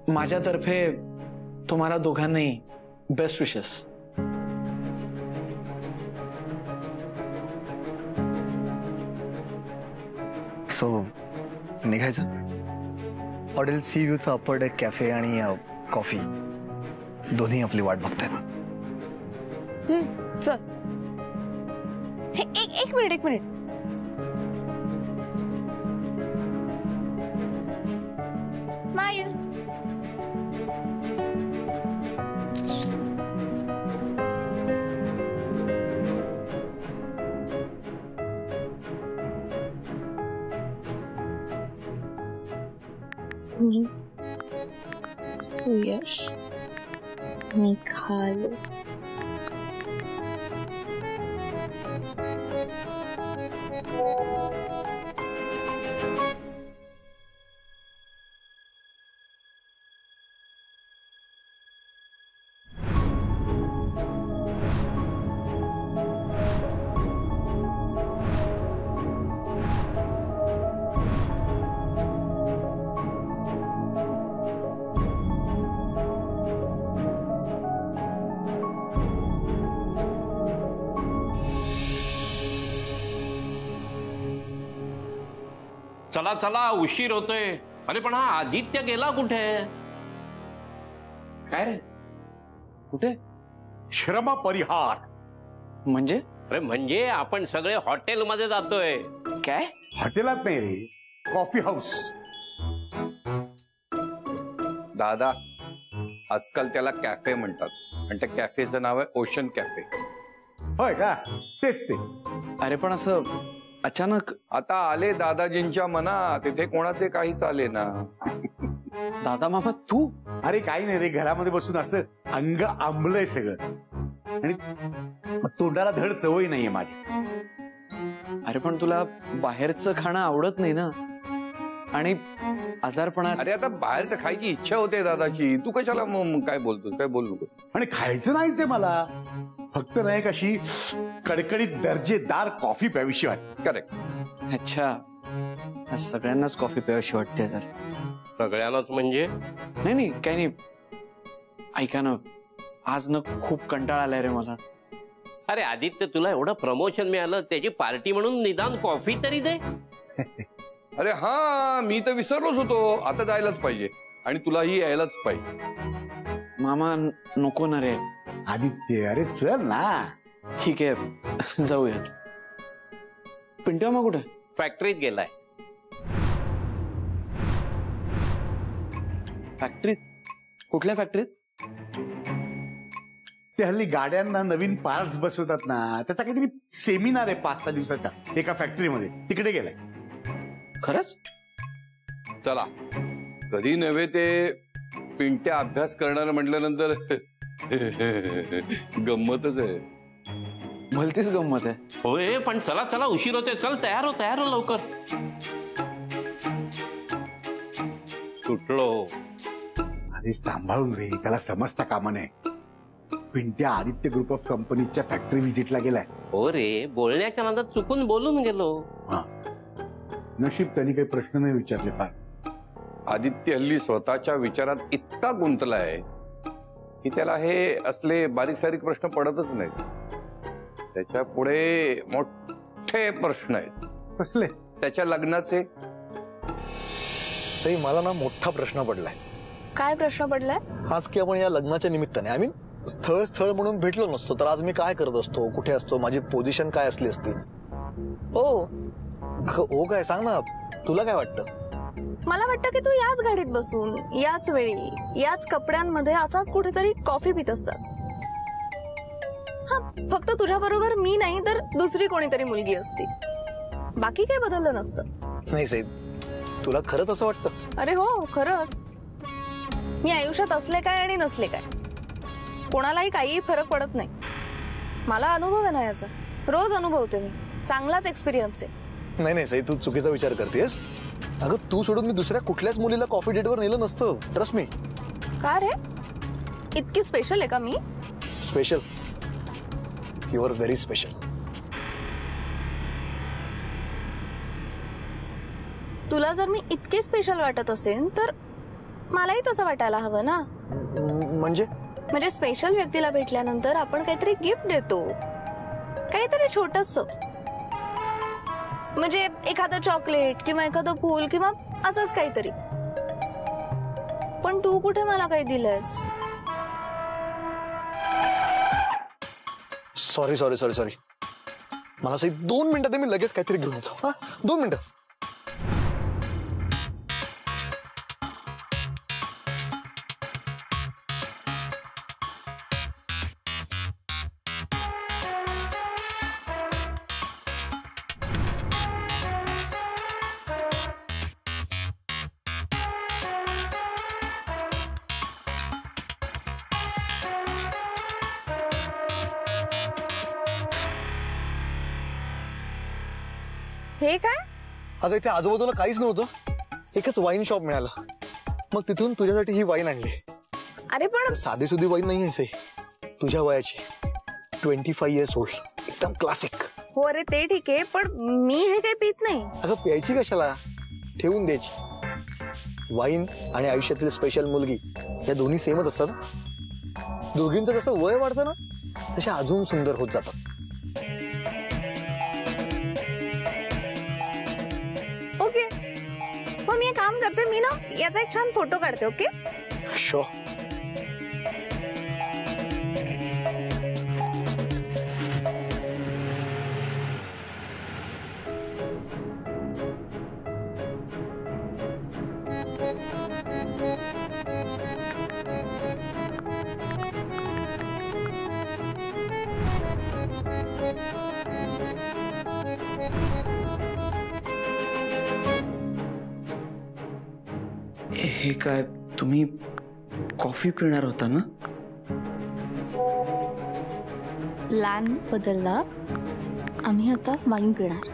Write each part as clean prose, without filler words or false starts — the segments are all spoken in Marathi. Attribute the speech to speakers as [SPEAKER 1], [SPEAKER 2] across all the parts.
[SPEAKER 1] माझ्यातर्फे तुम्हाला दोघांनाही बेस्ट विशेस.
[SPEAKER 2] सो निघायचं. हॉटेल सी व्ह्यूचा अप्पर डेक कॅफे आणि कॉफी दोन्ही आपली वाट बघतायत.
[SPEAKER 3] चल. एक मिनिट. स्माइल. सुयश निखाल.
[SPEAKER 4] चला चला उशीर होतोय. अरे पण हा आदित्य गेला कुठे?
[SPEAKER 1] काय रे? कुठे?
[SPEAKER 5] श्रम परिहार
[SPEAKER 1] म्हणजे?
[SPEAKER 4] अरे म्हणजे आपण सगळे हॉटेलमध्ये जातोय.
[SPEAKER 1] काय?
[SPEAKER 5] हॉटेलात नाही रे, कॉफी हाऊस.
[SPEAKER 6] दादा आजकाल त्याला कॅफे म्हणतात आणि त्या कॅफेचं नाव आहे ओशन कॅफे.
[SPEAKER 5] होय का? तेच ते.
[SPEAKER 1] अरे पण असं अचानक
[SPEAKER 6] आता आले दादाजींच्या मनात, तिथे कोणाचे काही चाले ना.
[SPEAKER 1] दादा मामा तू?
[SPEAKER 5] अरे काही नाही रे, घरामध्ये बसून असं अंग आंबलंय सगळं आणि तोंडाला धड चवही नाहीये माझी.
[SPEAKER 1] अरे पण तुला बाहेरचं खाणं आवडत नाही ना, आणि आजारपणात.
[SPEAKER 6] अरे आता बाहेरचं खायची इच्छा होते दादाची, तू कशाला काय बोलतो? काय बोलू नको.
[SPEAKER 5] आणि खायचं नाहीच मला, फक्त नाही कशी कडकडीत दर्जेदार कॉफी प्यावीशी वाटते.
[SPEAKER 6] करेक्ट.
[SPEAKER 1] अच्छा, सगळ्यांनाच कॉफी प्यावीशी वाटते तर?
[SPEAKER 4] सगळ्यांनाच म्हणजे?
[SPEAKER 1] नाही काही नाही. ऐका ना, आज ना खूप कंटाळा आलाय रे मला.
[SPEAKER 4] अरे आदित्य, तुला एवढं प्रमोशन मिळालं, त्याची पार्टी म्हणून निदान कॉफी तरी दे.
[SPEAKER 6] अरे हा, मी तर विसरलोच होतो. आता जायलाच पाहिजे आणि तुलाही यायलाच पाहिजे.
[SPEAKER 1] मामा नको ना रे.
[SPEAKER 5] आदित्य अरे चल ना.
[SPEAKER 1] ठीक आहे जाऊयात. पिंट्या मग कुठे?
[SPEAKER 4] फॅक्टरीत गेलाय.
[SPEAKER 1] फॅक्टरीत? कुठल्या फॅक्टरीत?
[SPEAKER 5] ते हल्ली गाड्यांना नवीन पार्ट्स बसवतात ना, त्याचा काहीतरी सेमिनार आहे 5-6 दिवसाचा एका फॅक्टरीमध्ये, तिकडे गेलाय.
[SPEAKER 1] खरंच?
[SPEAKER 6] चला, कधी नव्हे ते पिंट्या अभ्यास करणार म्हटल्यानंतर गंमतच आहे.
[SPEAKER 1] भलतीच गंमत आहे.
[SPEAKER 4] होय, पण चला चला उशीर होते. चल तयार हो लवकर. सुटलो.
[SPEAKER 5] अरे सांभाळून रे, त्याला समजता कामा नये. पिंट्या आदित्य ग्रुप ऑफ कंपनीच्या फॅक्टरी व्हिजिटला गेलाय.
[SPEAKER 4] हो रे, बोलण्याच्या नादात चुकून बोलून गेलो.
[SPEAKER 5] हा, नशीब त्यांनी काही प्रश्न नाही विचारले. फार
[SPEAKER 6] आदित्य हल्ली स्वतःच्या विचारात इतका गुंतलाय की त्याला हे असले बारीक सारीक प्रश्न पडतच नाहीत. त्याच्या पुढे मोठे प्रश्न आहेत.
[SPEAKER 5] कसले?
[SPEAKER 6] त्याच्या लग्नाचे.
[SPEAKER 2] सई, मला ना मोठा प्रश्न पडलाय.
[SPEAKER 3] काय प्रश्न पडलाय?
[SPEAKER 2] आज की आपण या लग्नाच्या निमित्ताने, आय मीन स्थळ म्हणून भेटलो नसतो तर आज मी काय करत असतो, कुठे असतो, माझी पोझिशन काय असली असती?
[SPEAKER 3] ओ
[SPEAKER 2] ओ काय सांग ना, तुला काय वाटतं?
[SPEAKER 3] मला वाटतं की तू याच गाडीत बसून, याच वेळी, याच कपड्यांमध्ये असाच कुठेतरी कॉफी पित असतास. हा, फक्त तुझ्या बरोबर मी नाही तर दुसरी कोणीतरी मुलगी असती. बाकी काही बदललं नसतं.
[SPEAKER 2] नाही सई, तुला खरंच असं वाटतं?
[SPEAKER 3] अरे हो, खरंच. मी आयुष्यात असले काय आणि नसले काय कोणालाही काही फरक पडत नाही. मला अनुभव आहे ना याचा, रोज अनुभवते मी. चांगलाच एक्सपिरियन्स आहे.
[SPEAKER 2] नाही सई, तू चुकीचा विचार करतेस. अगं, तू सोडून मी दुसऱ्या कुठल्याच मुलीला कॉफी डेटवर नेलं नसतं, ट्रस्ट मी.
[SPEAKER 3] का रे, इतकी स्पेशल आहे का मी?
[SPEAKER 2] Special? You are very special.
[SPEAKER 3] तुला जर मी इतकी स्पेशल वाटत असेल तर मलाही तसं वाटायला हवं ना.
[SPEAKER 2] म्हणजे
[SPEAKER 3] स्पेशल व्यक्तीला भेटल्यानंतर आपण काहीतरी गिफ्ट देतो, काहीतरी छोटंसं. म्हणजे एखादं चॉकलेट किंवा एखादं फूल किंवा असंच काहीतरी. पण तू कुठे मला काही दिलंस?
[SPEAKER 2] सॉरी सॉरी सॉरी सॉरी, मला सही 2 मिनिटात मी लगेच काहीतरी घेऊन येतो. हा 2 मिनिटं.
[SPEAKER 3] हे काय?
[SPEAKER 2] अगं इथे आजूबाजूला काहीच नव्हतं, एकच वाईन शॉप मिळालं. मग तिथून तुझ्यासाठी ही वाईन आणली.
[SPEAKER 3] अरे पण
[SPEAKER 2] साधी सुधी वाईन नाही आहे, तुझ्या वयाची 25 इयर्स ओल्ड, एकदम क्लासिक.
[SPEAKER 3] हो अरे ते ठीक आहे, पण मी हे काही पित नाही.
[SPEAKER 2] अगं प्यायची कशाला, ठेवून द्यायची. वाईन आणि आयुष्यातील स्पेशल मुलगी या दोन्ही सेमच असतात. दोघींचं जसं वय वाढतं ना तसे अजून सुंदर होत जातात.
[SPEAKER 3] ओके, मग मी एक काम करते, मी ना याचा एक छान फोटो काढते. Okay
[SPEAKER 2] show.
[SPEAKER 1] हे काय, तुम्ही कॉफी पिणार होता ना?
[SPEAKER 3] प्लॅन बदलला, आम्ही आता वाईन पिणार.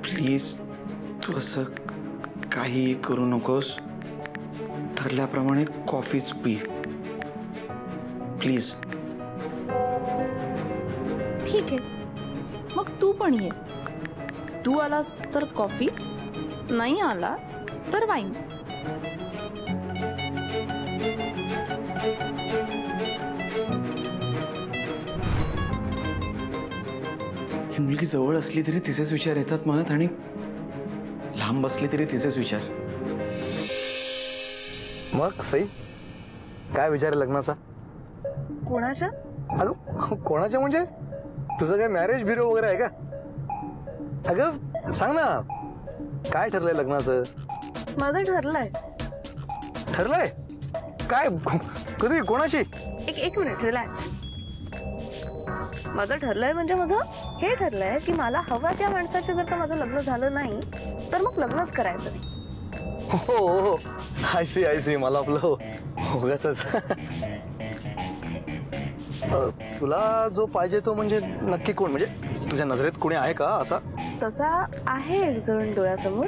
[SPEAKER 1] प्लीज तू असं काही करू नकोस. ठरल्याप्रमाणे कॉफीच पी प्लीज.
[SPEAKER 3] ठीक आहे, मग तू पण ये. तू आलास तर कॉफी, नाही आलास तर वाईन.
[SPEAKER 1] ही मुलगी जवळ असली तरी तिचेच विचार येतात मनात, आणि लांब असली तरी तिचेच विचार.
[SPEAKER 2] मग सई, काय विचार आहे लग्नाचा?
[SPEAKER 3] कोणाच्या?
[SPEAKER 2] अगं कोणाच्या म्हणजे तुझं काय मॅरेज ब्युरो वगैरे आहे का? अगं सांग ना, काय ठरलंय लग्नाचं?
[SPEAKER 3] माझं ठरलंय.
[SPEAKER 2] ठरलंय काय? कधी, कोणाशी?
[SPEAKER 3] एक मिनिट, रिलॅक्स. माझं ठरलंय म्हणजे माझं हे ठरलंय की मला हवा त्या माणसाशी जर का माझं लग्न झालं नाही तर मग लग्नच करायचं.
[SPEAKER 2] हो हो, आय सी. मला आपलं उगाचच. तुला जो पाहिजे तो म्हणजे नक्की कोण, म्हणजे तुझ्या नजरेत कोणी आहे का असा?
[SPEAKER 3] तसा आहे एक जण डोळ्यासमोर,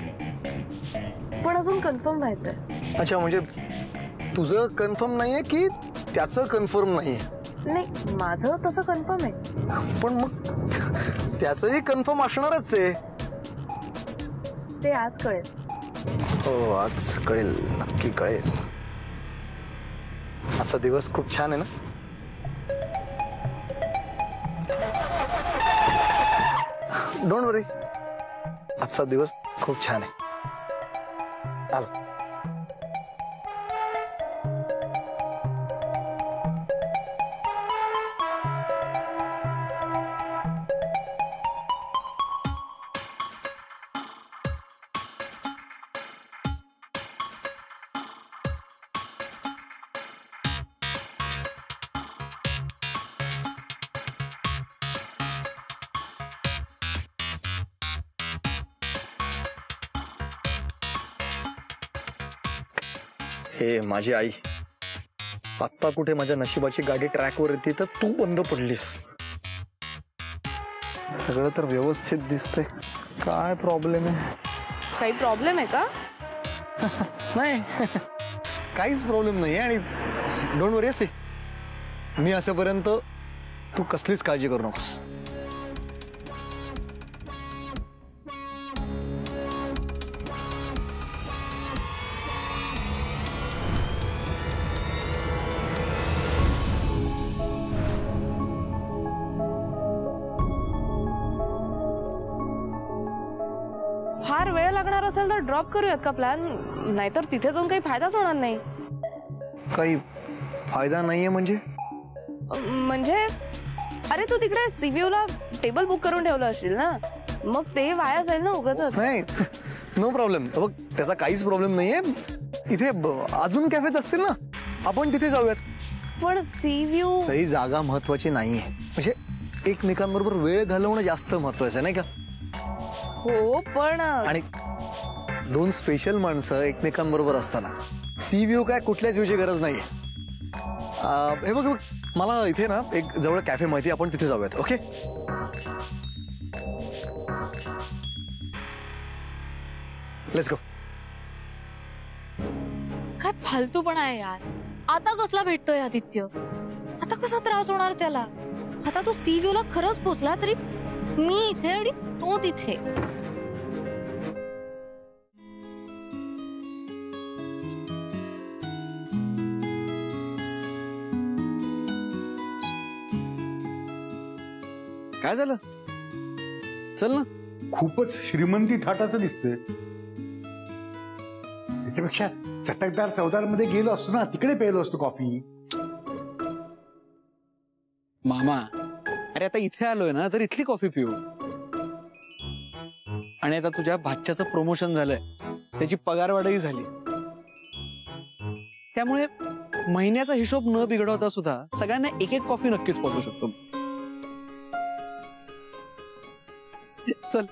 [SPEAKER 3] पण अजून कन्फर्म व्हायचंय.
[SPEAKER 2] अच्छा, म्हणजे तुझं कन्फर्म नाहीये की त्याचं कन्फर्म नाहीये?
[SPEAKER 3] नाही, माझं तसं कन्फर्म आहे.
[SPEAKER 2] पण मग त्याचंही कन्फर्म असणारच आहे.
[SPEAKER 3] ते आज कळेल.
[SPEAKER 2] हो, आज कळेल, नक्की कळेल. आजचा दिवस खूप छान आहे ना? डोंट वरी, आजचा दिवस खूप छान आहे. आला. हे माझी आई, आत्ता कुठे माझ्या नशिबाची गाडी ट्रॅकवर येते तर तू बंद पडलीस. सगळं तर व्यवस्थित दिसतंय, काय प्रॉब्लेम आहे?
[SPEAKER 3] काही प्रॉब्लेम आहे का?
[SPEAKER 2] नाही, काहीच प्रॉब्लेम नाही. आणि डोंट वरी असे मी असेपर्यंत तू कसलीच काळजी करू नकोस.
[SPEAKER 3] फार वेळ लागणार असेल तर ड्रॉप करूयात का प्लॅन, नाहीतर तिथे जाऊन काही फायदाच होणार नाही.
[SPEAKER 2] काही फायदा नाहीये म्हणजे?
[SPEAKER 3] म्हणजे अरे तू तिकडे सीव्हीयूला टेबल बुक करून ठेवलं असशील ना, मग ते वाया जाईल ना उगाच.
[SPEAKER 2] नाही नो प्रॉब्लेम. बघ त्याचा काहीच प्रॉब्लेम नाहीये. इथे अजून कॅफेत असतील ना, आपण तिथे जाऊयात.
[SPEAKER 3] पण सीव्हीयू
[SPEAKER 2] सही जागा महत्वाची नाहीये, म्हणजे एकमेकांबरोबर वेळ घालवणं जास्त महत्वाचं आहे नाही का?
[SPEAKER 3] हो पण
[SPEAKER 2] आणि दोन स्पेशल माणसं एकमेकांबरोबर असताना सी व्ह्यू काय कुठल्याच व्ह्यूची गरज नाहीये. हे बघ मला इथे ना एक जवळ कॅफे माहिती, आपण तिथे जाऊयात. Okay let's go.
[SPEAKER 7] काय फालतूपणा आहे यार. आता कसला भेटतोय आदित्य, आता कसा त्रास होणार त्याला. आता तो सीव्हीयू ला खरंच पोचला तरी मी इथे आणि तो तिथे.
[SPEAKER 1] काय झालं? चल ना.
[SPEAKER 5] खूपच श्रीमंती थाटाचं दिसतंय. त्याच्यापेक्षा चटकदार चवदार मध्ये गेलो असतो ना, तिकडे प्यायलो असतो कॉफी.
[SPEAKER 1] मामा अरे आता इथे आलोय ना, तर इथली कॉफी पिऊ. आणि आता तुझ्या भाच्याचं प्रमोशन झालंय, त्याची पगारवाढही झाली, त्यामुळे महिन्याचा हिशोब न बिघडवता सुद्धा सगळ्यांना एक एक कॉफी नक्कीच पोचू शकतो. चल.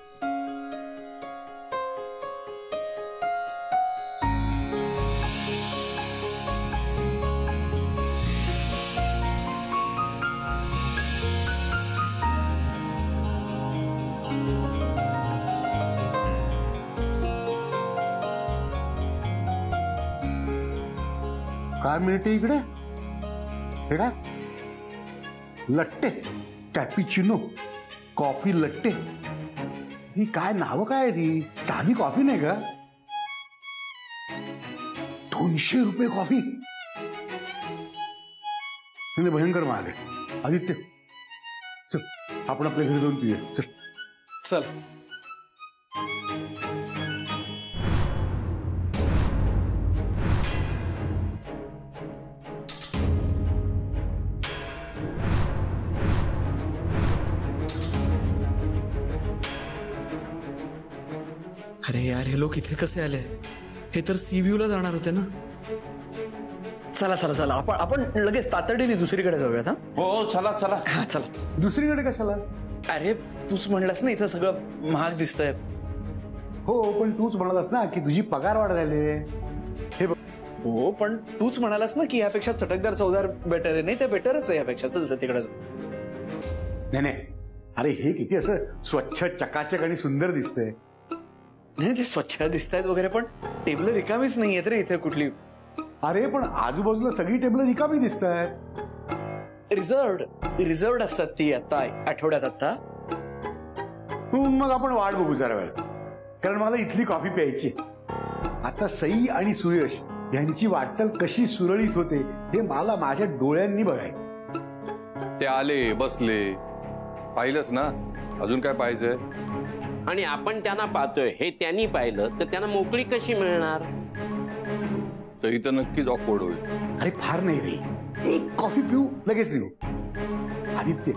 [SPEAKER 5] काय मिळते इकडे? हे काय लट्टे, कॅपिचिनो, कॉफी लट्टे, ही काय नावं काय आहे? ती साधी कॉफी नाही का? 200 रुपये कॉफी, भयंकर महाग आहे. आदित्य चल आपण आपल्या घरी जाऊन पिऊया. चल
[SPEAKER 1] चल. अरे यार हे लोक इथे कसे आले? हे तर सीव्ह्यूला जाणार होते ना. चला चला चला आपण लगेच तातडीने दुसरीकडे जाऊयात. हा
[SPEAKER 4] हो चला चला.
[SPEAKER 1] हा चला.
[SPEAKER 5] दुसरीकडे कशाला?
[SPEAKER 1] अरे तूच म्हणलास ना इथं सगळं महाग दिसतंय.
[SPEAKER 5] हो पण तूच म्हणालास ना की तुझी पगार वाढ झाली. हे बघ.
[SPEAKER 1] हो पण तूच म्हणालास ना की यापेक्षा चटकदार चवदार बेटर आहे. नाही ते बेटरच आहे यापेक्षा. चल तिकडे जाऊ.
[SPEAKER 5] नाही अरे हे किती असं स्वच्छ चकाचक आणि सुंदर दिसतंय.
[SPEAKER 1] नाही ते स्वच्छ दिसतायत वगैरे, पण टेबल रिकामीच नाहीयेत रे इथे कुठली.
[SPEAKER 5] अरे पण आजूबाजूला सगळी टेबल रिकामी दिसत आहेत.
[SPEAKER 1] रिझर्वड असतात ती आता आठवड्यात. आता
[SPEAKER 5] मग आपण वाट बघू जरा वेळ, कारण मला इथली कॉफी प्यायची. आता सई आणि सुयश यांची वाटचाल कशी सुरळीत होते हे मला माझ्या डोळ्यांनी बघायचं.
[SPEAKER 6] ते आले बसले, पाहिलंच ना, अजून काय पाहिजे?
[SPEAKER 4] आणि आपण त्यांना पाहतोय हे त्यांनी पाहिलं तर त्यांना मोकळी कशी मिळणार?
[SPEAKER 6] सही तर नक्कीच ऑकवर्ड होईल.
[SPEAKER 5] अरे फार नाही रे, एक कॉफी पिऊ लगेच निघू. आदित्य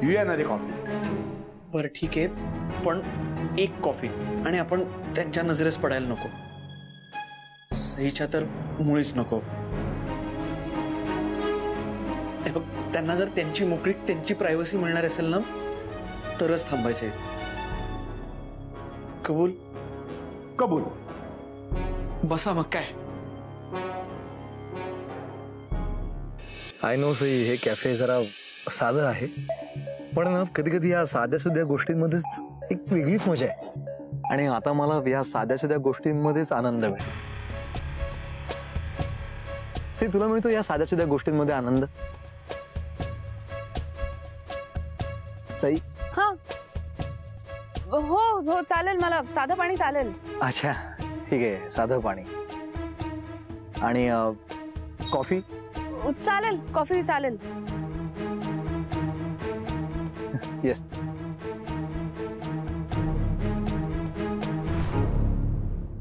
[SPEAKER 5] पिऊया ना रे कॉफी.
[SPEAKER 1] बरं ठीक आहे, पण एक कॉफी, आणि आपण त्यांच्या नजरेस पडायला नको. सईच्या तर मुळीच नको. बघ त्यांना जर त्यांची मोकळी त्यांची प्रायव्हसी मिळणार असेल ना तरच थांबायचंय. कबूल?
[SPEAKER 5] कबूल.
[SPEAKER 1] बसा मग काय.
[SPEAKER 2] आय नो सई हे कॅफे जरा साधं आहे, पण ना कधी कधी या साध्या सुध्या गोष्टींमध्येच एक वेगळीच मजा आहे. आणि आता मला या साध्या सुध्या गोष्टींमध्येच आनंद मिळतो. सई तुला मिळतो या साध्या सुध्या गोष्टींमध्ये आनंद? सई
[SPEAKER 3] हा हो हो चालेल, मला साधं पाणी चालेल.
[SPEAKER 2] अच्छा ठीक आहे, साधं पाणी. आणि कॉफी?
[SPEAKER 3] चालेल, कॉफी चालेल.
[SPEAKER 2] येस.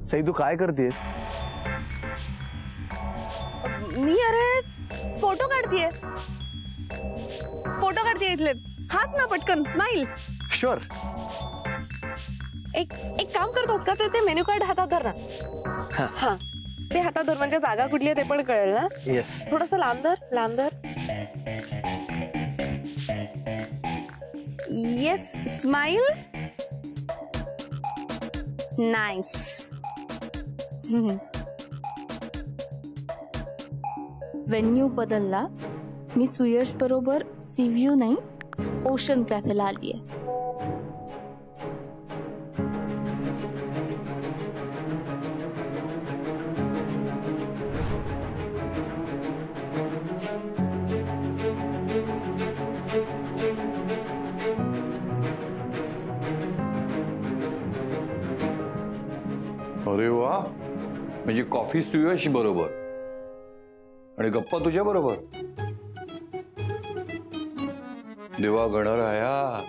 [SPEAKER 2] सई तू काय करतेस?
[SPEAKER 3] मी अरे फोटो काढतीये. इथले. हाच ना पटकन, स्माइल.
[SPEAKER 2] शुअर.
[SPEAKER 3] एक काम करतोस का, ते मेन्यू कार्ड हातात धर ना. हा ते हातात धर, म्हणजे जागा कुठली आहे ते पण कळेल ना.
[SPEAKER 2] येस.
[SPEAKER 3] थोडस लांब धर. Yes, smile. नाइस.
[SPEAKER 7] व्हेन्यू बदलला. मी सुयश बरोबर सी व्ह्यू नाही, ओशन कॅफेला आलीये.
[SPEAKER 6] अरे वा, म्हणजे कॉफी सुयश बरोबर आणि गप्पा तुझ्या बरोबर. देवा गणराया,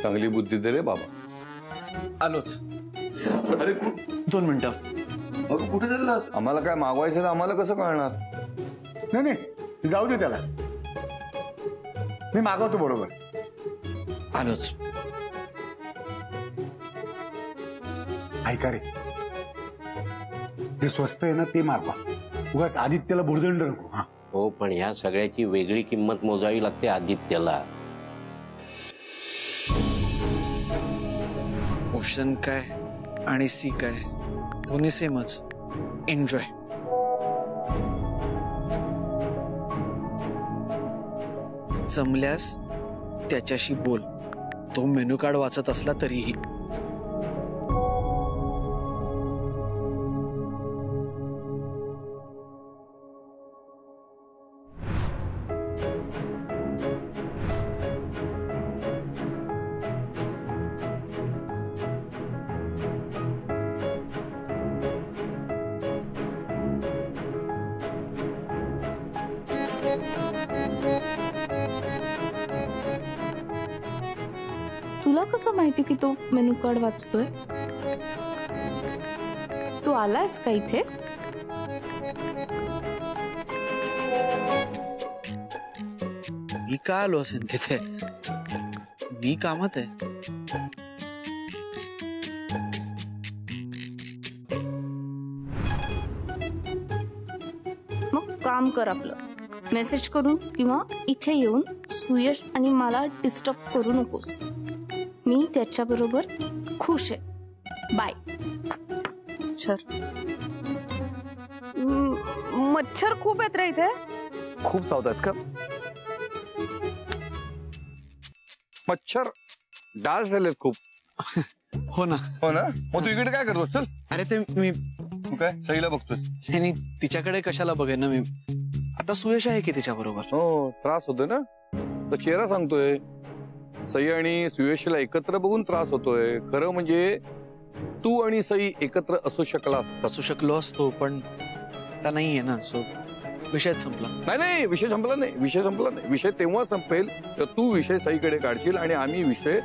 [SPEAKER 6] चांगली बुद्धी दे रे बाबा.
[SPEAKER 1] आलोच. अरे 2 मिनिटं.
[SPEAKER 6] कुठे चालला? आम्हाला काय मागवायचं तर आम्हाला कसं कळणार?
[SPEAKER 5] नाही जाऊ दे त्याला, मी मागवतो बरोबर.
[SPEAKER 1] आलोच.
[SPEAKER 5] ऐका रे, जे स्वस्त आहे ना ते मागवा, उगाच आदित्यला भुर्दंड नको. हा
[SPEAKER 4] हो, पण ह्या सगळ्याची वेगळी किंमत मोजावी लागते आदित्यला.
[SPEAKER 1] ओशन काय आणि सी काय, दोन्ही सेमच. एन्जॉय. जमल्यास त्याच्याशी बोल, तो मेनू कार्ड वाचत असला तरीही.
[SPEAKER 7] तुला कसं माहिती की तो मेनू कार्ड वाचतोय? तू आलायस का इथे?
[SPEAKER 1] मी का आलो असेल तिथे? मी कामात आहे.
[SPEAKER 7] मग काम कर आपलं, मेसेज करून किंवा इथे येऊन सुयश आणि मला डिस्टर्ब करू नकोस. मी त्याच्याबरोबर खुश आहे. बाय.
[SPEAKER 3] मच्छर खूप आहेत रे इथे.
[SPEAKER 2] खूप चावतात का?
[SPEAKER 6] मच्छर डास झालेत खूप.
[SPEAKER 1] हो ना.
[SPEAKER 6] हो ना. मग तू इकडे काय करतोस? चल.
[SPEAKER 1] अरे ते मी
[SPEAKER 6] तू काय सईला बघतोस?
[SPEAKER 1] नाही, तिच्याकडे कशाला बघेन ना मी. आता सुयश आहे की तिच्या बरोबर.
[SPEAKER 6] हो, त्रास होतोय ना. तर चेहरा सांगतोय. सई आणि सुयशला एकत्र बघून त्रास होतोय. खरं म्हणजे तू आणि सई एकत्र असू शकला असता.
[SPEAKER 1] असू शकलो असतो, पण आता नाहीये ना. सो विषयच संपला.
[SPEAKER 6] नाही, विषय संपला नाही. विषय तेव्हा संपेल तर तू विषय सईकडे काढशील आणि आम्ही विषय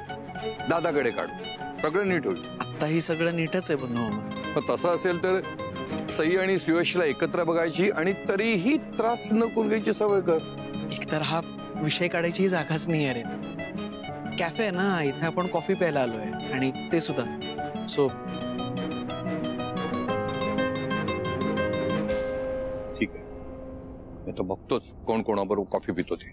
[SPEAKER 6] दादाकडे काढू. सगळं नीट होईल.
[SPEAKER 1] आताही सगळं नीटच आहे बंधू.
[SPEAKER 6] मग तसं असेल तर सई आणि सुयशला एकत्र बघायची आणि तरीही त्रास न करून घ्यायची सवय कर.
[SPEAKER 1] एकतर हा विषय काढायची जागाच नाही आहे रे. कॅफे आहे ना, इथे आपण कॉफी प्यायला आलोय आणि ते सुद्धा. सो
[SPEAKER 6] ठीक आहे, मी तर बघतोच कोण कोणाबरोबर कॉफी पितो ते.